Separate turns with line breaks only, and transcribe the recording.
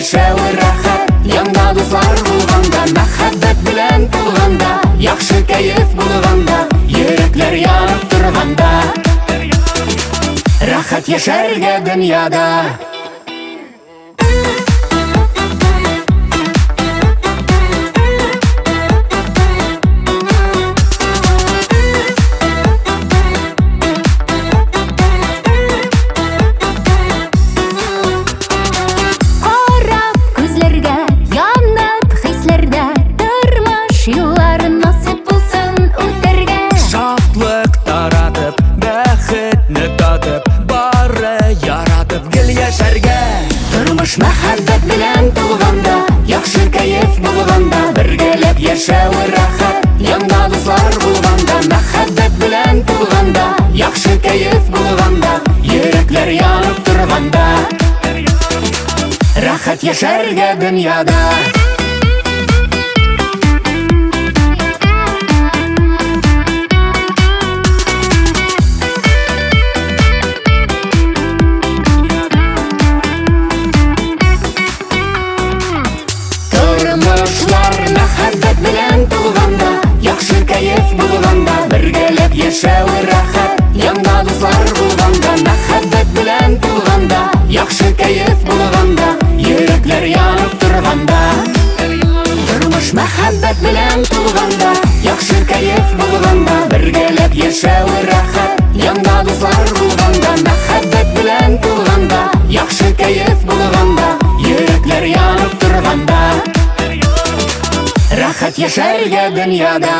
яшәү рәхәт, янда дуслар булганда, мәхәббәт белән тулганда, яхшы кәеф булганда, йөрәкләр янып торганда, рәхәт яшәргә дөньяда. Тормыш мәхәббәт белән тулганда, яхшы кәеф булганда, бергәләп яшәү рәхәт, янда дуслар булганда, мәхәббәт белән тулганда, яхшы кәеф булганда, йөрәкләр янып торганда, рәхәт яшәргә дөньяда. Мәхәббәт белән тулганда, яхшы кәеф булганда, бергәләп яшәү рәхәт, янда дуслар булганда, мәхәббәт белән тулганда, яхшы кәеф булганда, йөрәкләр янып торганда. Тормыш мәхәббәт белән тулганда, яхшы кәеф булганда, бергәләп яшәү рәхәт, янда дуслар булганда, мәхәббәт белән тулганда, яхшы кәеф булганда, йөрәкләр янып торганда, рәхәт яшәргә дөньяда.